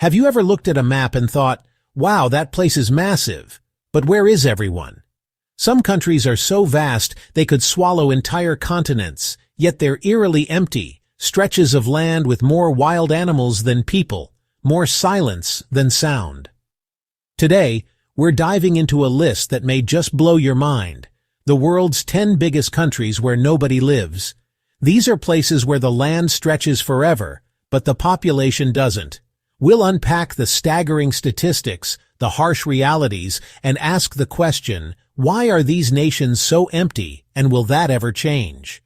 Have you ever looked at a map and thought, wow, that place is massive, but where is everyone? Some countries are so vast they could swallow entire continents, yet they're eerily empty, stretches of land with more wild animals than people, more silence than sound. Today, we're diving into a list that may just blow your mind, the world's 10 biggest countries where nobody lives. These are places where the land stretches forever, but the population doesn't. We'll unpack the staggering statistics, the harsh realities, and ask the question, why are these nations so empty, and will that ever change?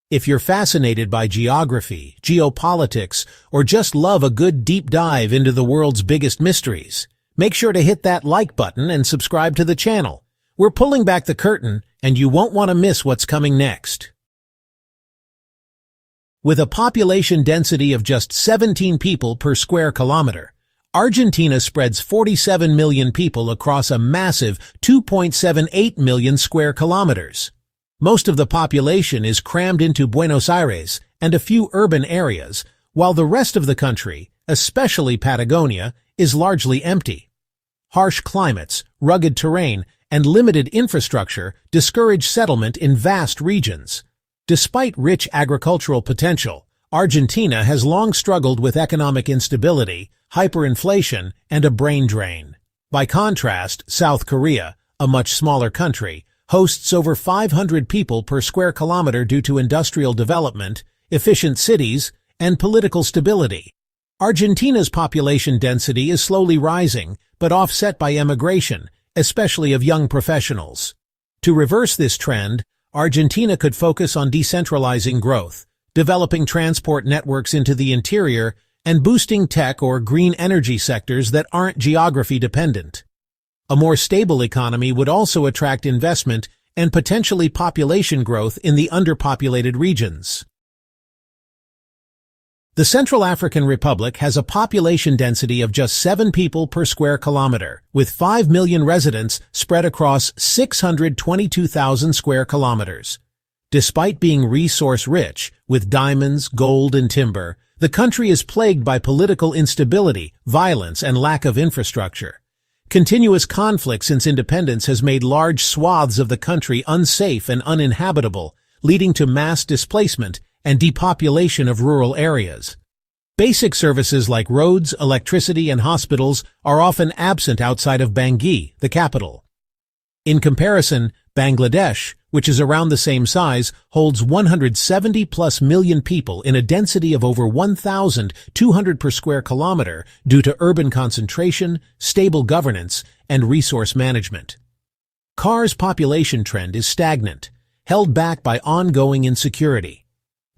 If you're fascinated by geography, geopolitics, or just love a good deep dive into the world's biggest mysteries, make sure to hit that like button and subscribe to the channel. We're pulling back the curtain, and you won't want to miss what's coming next. With a population density of just 17 people per square kilometer, Argentina spreads 47 million people across a massive 2.78 million square kilometers. Most of the population is crammed into Buenos Aires and a few urban areas, while the rest of the country, especially Patagonia, is largely empty. Harsh climates, rugged terrain, and limited infrastructure discourage settlement in vast regions. Despite rich agricultural potential, Argentina has long struggled with economic instability, hyperinflation, and a brain drain. By contrast, South Korea, a much smaller country, hosts over 500 people per square kilometer due to industrial development, efficient cities, and political stability. Argentina's population density is slowly rising, but offset by emigration, especially of young professionals. To reverse this trend, Argentina could focus on decentralizing growth, developing transport networks into the interior, and boosting tech or green energy sectors that aren't geography-dependent. A more stable economy would also attract investment and potentially population growth in the underpopulated regions. The Central African Republic has a population density of just 7 people per square kilometer, with 5 million residents spread across 622,000 square kilometers. Despite being resource-rich, with diamonds, gold, and timber, the country is plagued by political instability, violence, and lack of infrastructure. Continuous conflict since independence has made large swaths of the country unsafe and uninhabitable, leading to mass displacement and depopulation of rural areas. Basic services like roads, electricity, and hospitals are often absent outside of Bangui, the capital. In comparison, Bangladesh, which is around the same size, holds 170+ million people in a density of over 1,200 per square kilometer due to urban concentration, stable governance, and resource management. CAR's population trend is stagnant, held back by ongoing insecurity.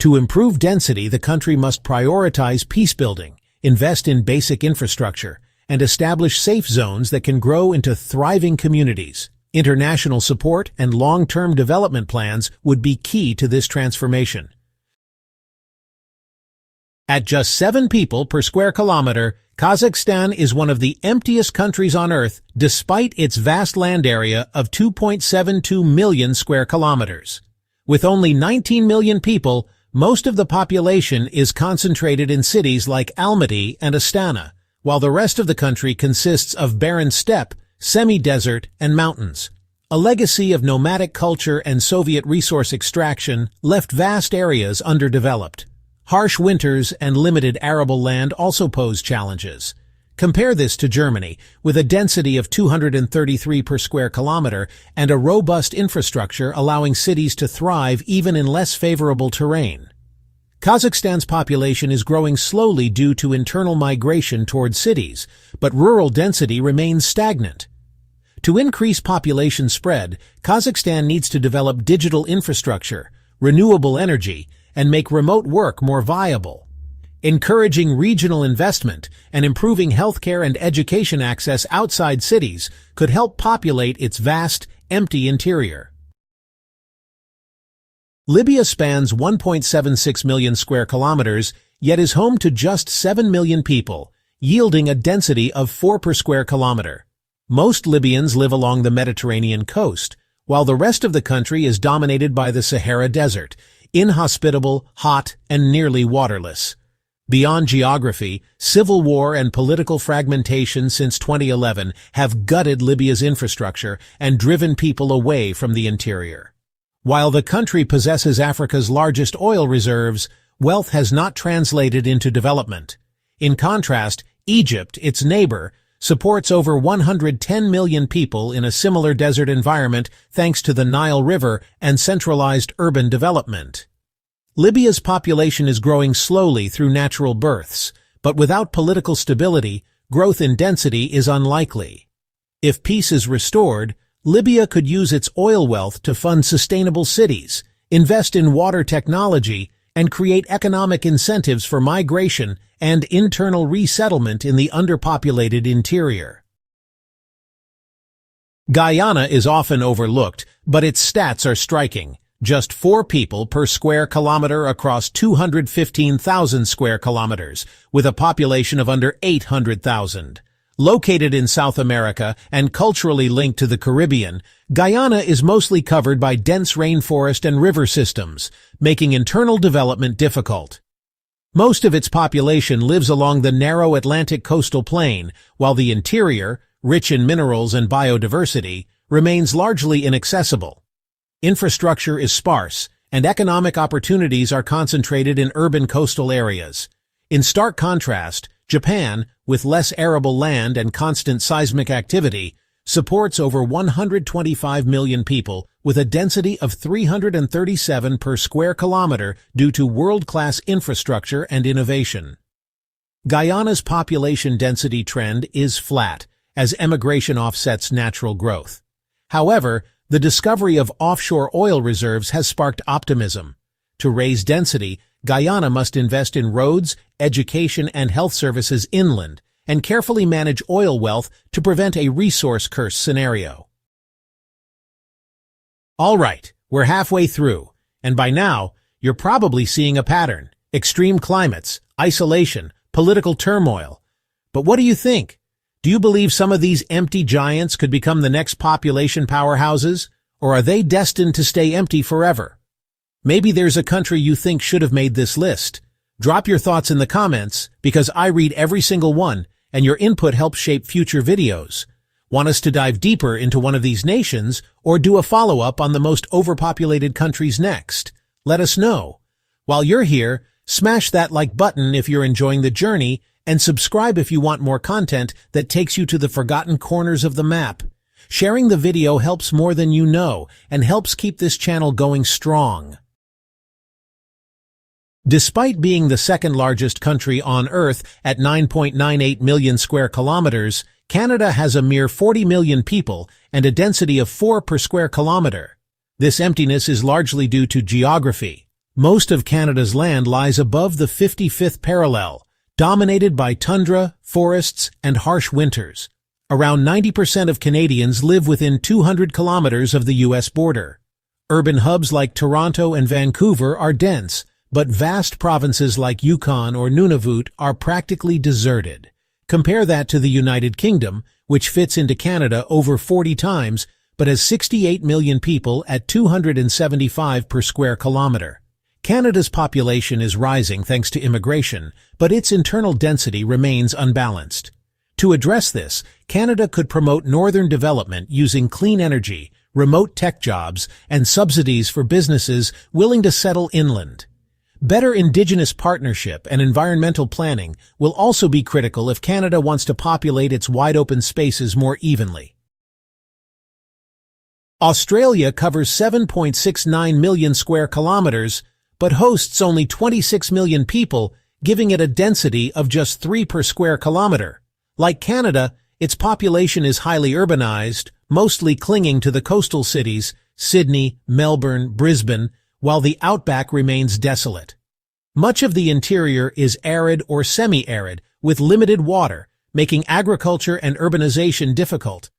To improve density, the country must prioritize peacebuilding, invest in basic infrastructure, and establish safe zones that can grow into thriving communities. International support and long-term development plans would be key to this transformation. At just 7 people per square kilometer, Kazakhstan is one of the emptiest countries on Earth despite its vast land area of 2.72 million square kilometers. With only 19 million people, most of the population is concentrated in cities like Almaty and Astana, while the rest of the country consists of barren steppe, semi-desert, and mountains. A legacy of nomadic culture and Soviet resource extraction left vast areas underdeveloped. Harsh winters and limited arable land also pose challenges. Compare this to Germany, with a density of 233 per square kilometer and a robust infrastructure allowing cities to thrive even in less favorable terrain. Kazakhstan's population is growing slowly due to internal migration toward cities, but rural density remains stagnant. To increase population spread, Kazakhstan needs to develop digital infrastructure, renewable energy, and make remote work more viable. Encouraging regional investment and improving healthcare and education access outside cities could help populate its vast, empty interior. Libya spans 1.76 million square kilometers, yet is home to just 7 million people, yielding a density of 4 per square kilometer. Most Libyans live along the Mediterranean coast, while the rest of the country is dominated by the Sahara Desert, inhospitable, hot, and nearly waterless. Beyond geography, civil war and political fragmentation since 2011 have gutted Libya's infrastructure and driven people away from the interior. While the country possesses Africa's largest oil reserves, wealth has not translated into development. In contrast, Egypt, its neighbor, supports over 110 million people in a similar desert environment thanks to the Nile River and centralized urban development. Libya's population is growing slowly through natural births, but without political stability, growth in density is unlikely. If peace is restored, Libya could use its oil wealth to fund sustainable cities, invest in water technology, and create economic incentives for migration and internal resettlement in the underpopulated interior. Guyana is often overlooked, but its stats are striking. Just 4 people per square kilometer across 215,000 square kilometers, with a population of under 800,000. Located in South America and culturally linked to the Caribbean, Guyana is mostly covered by dense rainforest and river systems, making internal development difficult. Most of its population lives along the narrow Atlantic coastal plain, while the interior, rich in minerals and biodiversity, remains largely inaccessible. Infrastructure is sparse, and economic opportunities are concentrated in urban coastal areas. In stark contrast, Japan, with less arable land and constant seismic activity, supports over 125 million people with a density of 337 per square kilometer due to world-class infrastructure and innovation. Guyana's population density trend is flat, as emigration offsets natural growth. However, the discovery of offshore oil reserves has sparked optimism. To raise density, Guyana must invest in roads, education, and health services inland, and carefully manage oil wealth to prevent a resource curse scenario. All right, we're halfway through, and by now, you're probably seeing a pattern: extreme climates, isolation, political turmoil. But what do you think? Do you believe some of these empty giants could become the next population powerhouses, or are they destined to stay empty forever? Maybe there's a country you think should have made this list. Drop your thoughts in the comments, because I read every single one, and your input helps shape future videos. Want us to dive deeper into one of these nations, or do a follow-up on the most overpopulated countries next? Let us know. While you're here, smash that like button if you're enjoying the journey, and subscribe if you want more content that takes you to the forgotten corners of the map. Sharing the video helps more than you know, and helps keep this channel going strong. Despite being the second largest country on Earth at 9.98 million square kilometers, Canada has a mere 40 million people and a density of 4 per square kilometer. This emptiness is largely due to geography. Most of Canada's land lies above the 55th parallel, dominated by tundra, forests, and harsh winters. Around 90% of Canadians live within 200 kilometers of the U.S. border. Urban hubs like Toronto and Vancouver are dense, but vast provinces like Yukon or Nunavut are practically deserted. Compare that to the United Kingdom, which fits into Canada over 40 times, but has 68 million people at 275 per square kilometer. Canada's population is rising thanks to immigration, but its internal density remains unbalanced. To address this, Canada could promote northern development using clean energy, remote tech jobs, and subsidies for businesses willing to settle inland. Better Indigenous partnership and environmental planning will also be critical if Canada wants to populate its wide-open spaces more evenly. Australia covers 7.69 million square kilometers, but hosts only 26 million people, giving it a density of just 3 per square kilometer. Like Canada, its population is highly urbanized, mostly clinging to the coastal cities, Sydney, Melbourne, Brisbane, while the outback remains desolate. Much of the interior is arid or semi-arid, with limited water, making agriculture and urbanization difficult.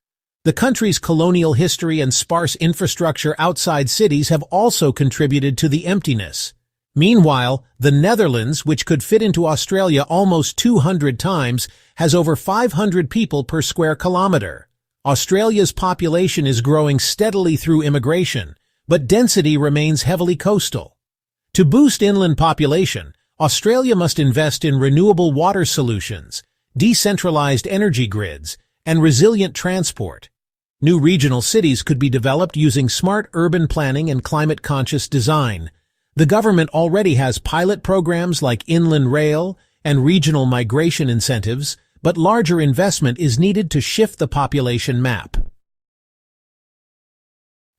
The country's colonial history and sparse infrastructure outside cities have also contributed to the emptiness. Meanwhile, the Netherlands, which could fit into Australia almost 200 times, has over 500 people per square kilometer. Australia's population is growing steadily through immigration, but density remains heavily coastal. To boost inland population, Australia must invest in renewable water solutions, decentralized energy grids, and resilient transport. New regional cities could be developed using smart urban planning and climate-conscious design. The government already has pilot programs like inland rail and regional migration incentives, but larger investment is needed to shift the population map.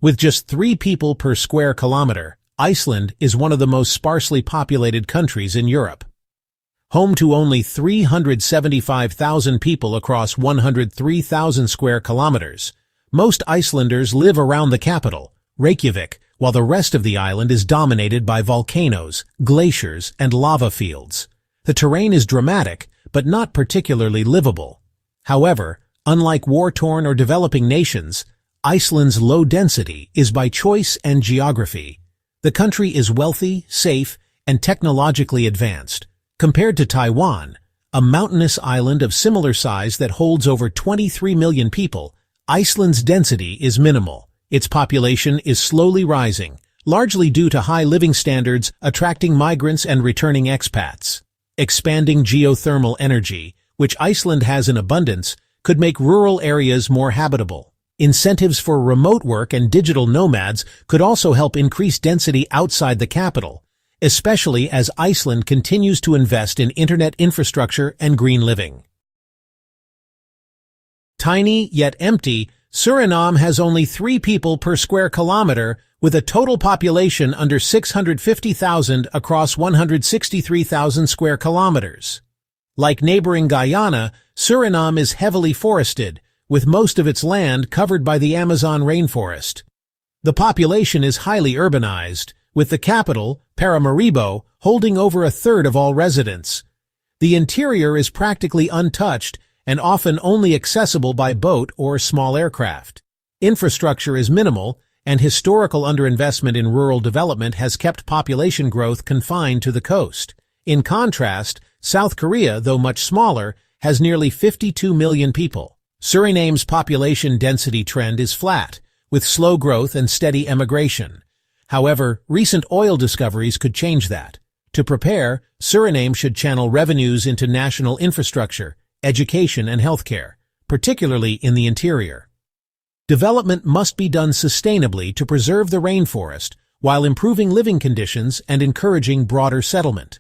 With just 3 people per square kilometer, Iceland is one of the most sparsely populated countries in Europe. Home to only 375,000 people across 103,000 square kilometers, most Icelanders live around the capital, Reykjavik, while the rest of the island is dominated by volcanoes, glaciers, and lava fields. The terrain is dramatic, but not particularly livable. However, unlike war-torn or developing nations, Iceland's low density is by choice and geography. The country is wealthy, safe, and technologically advanced. Compared to Taiwan, a mountainous island of similar size that holds over 23 million people, Iceland's density is minimal. Its population is slowly rising, largely due to high living standards attracting migrants and returning expats. Expanding geothermal energy, which Iceland has in abundance, could make rural areas more habitable. Incentives for remote work and digital nomads could also help increase density outside the capital, especially as Iceland continues to invest in internet infrastructure and green living. Tiny yet empty, Suriname has only 3 people per square kilometer, with a total population under 650,000 across 163,000 square kilometers. Like neighboring Guyana, Suriname is heavily forested, with most of its land covered by the Amazon rainforest. The population is highly urbanized, with the capital, Paramaribo, holding over a third of all residents. The interior is practically untouched and often only accessible by boat or small aircraft. Infrastructure is minimal, and historical underinvestment in rural development has kept population growth confined to the coast. In contrast, South Korea, though much smaller, has nearly 52 million people. Suriname's population density trend is flat, with slow growth and steady emigration. However, recent oil discoveries could change that. To prepare, Suriname should channel revenues into national infrastructure, education, and healthcare, particularly in the interior. Development must be done sustainably to preserve the rainforest while improving living conditions and encouraging broader settlement.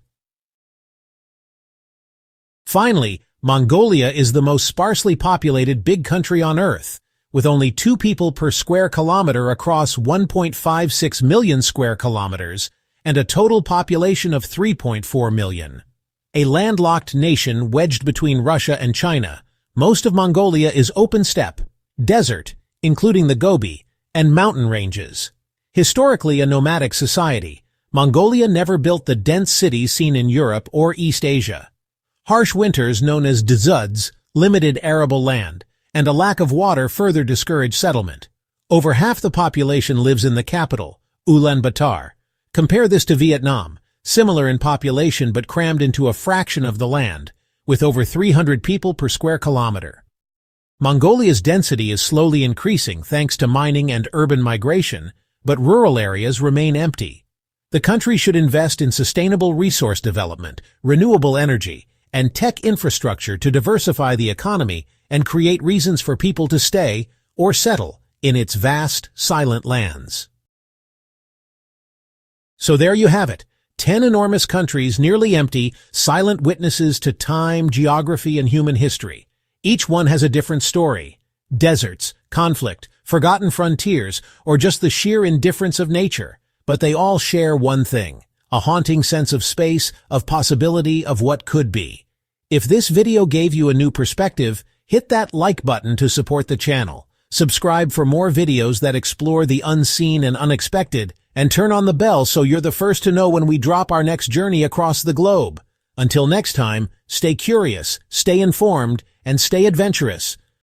Finally, Mongolia is the most sparsely populated big country on Earth, with only 2 people per square kilometer across 1.56 million square kilometers and a total population of 3.4 million. A landlocked nation wedged between Russia and China, most of Mongolia is open steppe, desert, including the Gobi, and mountain ranges. Historically a nomadic society, Mongolia never built the dense cities seen in Europe or East Asia. Harsh winters known as dzuds, limited arable land, and a lack of water further discourage settlement. Over half the population lives in the capital, Ulaanbaatar. Compare this to Vietnam, similar in population but crammed into a fraction of the land, with over 300 people per square kilometer. Mongolia's density is slowly increasing thanks to mining and urban migration, but rural areas remain empty. The country should invest in sustainable resource development, renewable energy, and tech infrastructure to diversify the economy and create reasons for people to stay or settle in its vast, silent lands. So there you have it, 10 enormous countries nearly empty, silent witnesses to time, geography, and human history. Each one has a different story. Deserts, conflict, forgotten frontiers, or just the sheer indifference of nature. But they all share one thing, a haunting sense of space, of possibility, of what could be. If this video gave you a new perspective, hit that like button to support the channel. Subscribe for more videos that explore the unseen and unexpected, and turn on the bell so you're the first to know when we drop our next journey across the globe. Until next time, stay curious, stay informed, and stay adventurous.